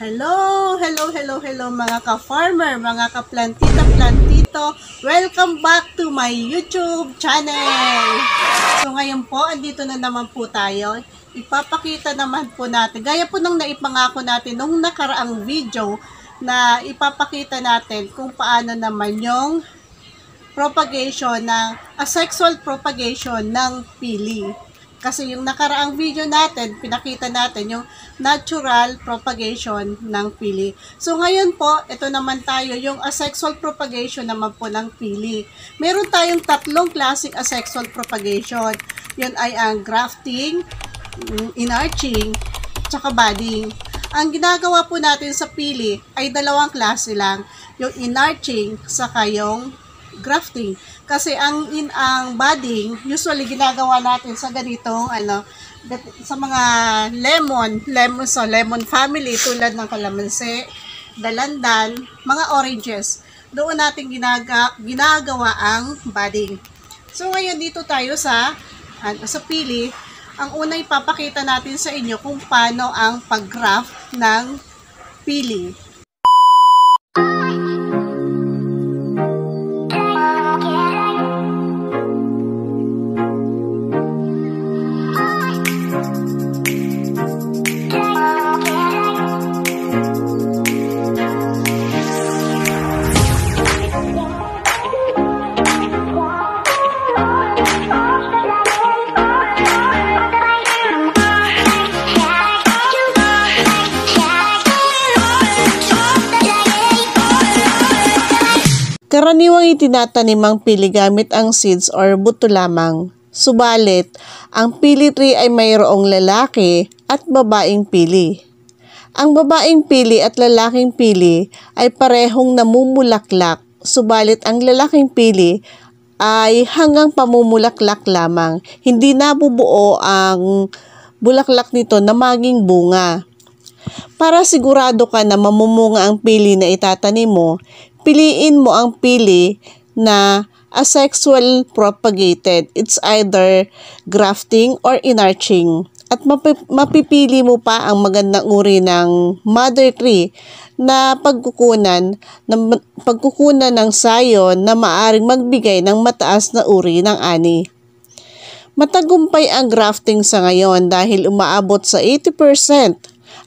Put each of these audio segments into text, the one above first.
Hello mga ka-farmer, mga ka-plantito. Welcome back to my YouTube channel. So ngayon po, andito na naman po tayo. Ipapakita naman po natin, gaya po ng naipangako natin nung nakaraang video, na ipapakita natin kung paano naman yung propagation ng asexual propagation ng pili. Kasi yung nakaraang video natin, pinakita natin yung natural propagation ng pili. So ngayon po, ito naman tayo, yung asexual propagation naman po ng pili. Meron tayong tatlong klaseng asexual propagation. Yun ay ang grafting, inarching, tsaka budding. Ang ginagawa po natin sa pili ay dalawang klase lang. Yung inarching, saka yung grafting. Kasi ang budding, usually ginagawa natin sa ganitong sa mga lemon family tulad ng kalamansi, dalandan, mga oranges. Doon natin ginagawa ang budding. So ngayon dito tayo sa pili. Ang una ipapakita natin sa inyo kung paano ang pag-graft ng pili. Karaniwang itinatanimang pili gamit ang seeds or buto lamang. Subalit, ang pili tree ay mayroong lalaki at babaeng pili. Ang babaeng pili at lalaking pili ay parehong namumulaklak, subalit ang lalaking pili ay hanggang pamumulaklak lamang. Hindi nabubuo ang bulaklak nito na maging bunga. Para sigurado ka na mamumunga ang pili na itatanim mo, piliin mo ang pili na asexual propagated. It's either grafting or inarching. At mapipili mo pa ang magandang uri ng mother tree na pagkukunan ng sayon na maaring magbigay ng mataas na uri ng ani. Matagumpay ang grafting sa ngayon dahil umaabot sa 80%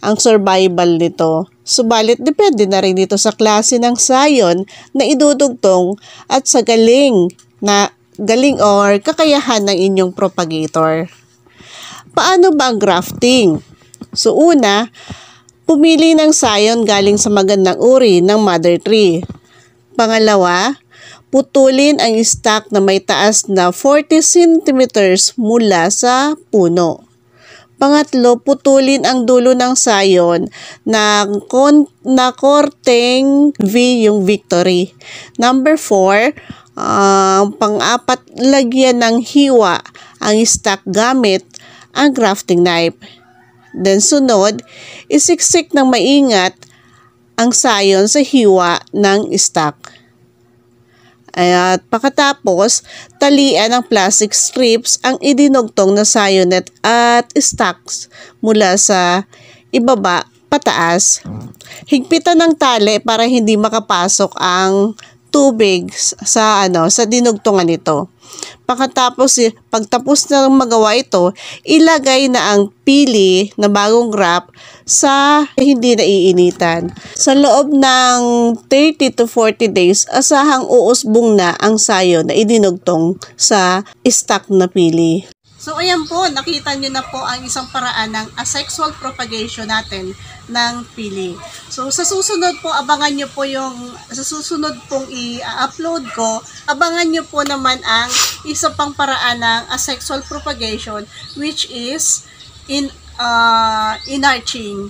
ang survival nito. Subalit depende na rin ito sa klase ng sayon na idudugtong at sa galing or kakayahan ng inyong propagator. Paano ba ang grafting? So una, pumili ng sayon galing sa magandang uri ng mother tree. Pangalawa, putulin ang stalk na may taas na 40 cm mula sa puno. Pangatlo, putulin ang dulo ng sayon na korteng V yung victory. Number 4, pang-apat, lagyan ng hiwa ang stalk gamit ang grafting knife. Then sunod, isiksik ng maingat ang sayon sa hiwa ng stalk. At pagkatapos, talian ng plastic strips ang idinugtong na sayonet at stalks mula sa ibaba pataas. Higpitan ng tali para hindi makapasok ang tubig sa dinugtungan nito. Pagtapos na magawa ito, ilagay na ang pili na bagong graft sa hindi naiinitan. Sa loob ng 30 to 40 days, asahang uusbong na ang sayo na idinugtong sa stock na pili. So ayan po, nakita nyo na po ang isang paraan ng asexual propagation natin ng pili. So sa susunod po, abangan nyo po sa susunod pong i-upload ko, abangan nyo po naman ang isa pang paraan ng asexual propagation, which is inarching.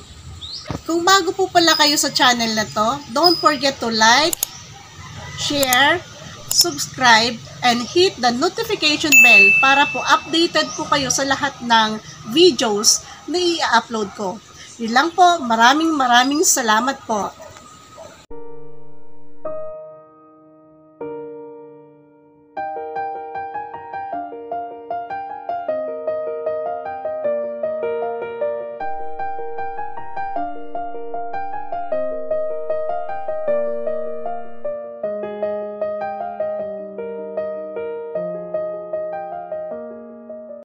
Kung bago po pala kayo sa channel na to, don't forget to like, share, subscribe, and hit the notification bell para po updated po kayo sa lahat ng videos na i-upload ko. Yun lang po. Maraming salamat po.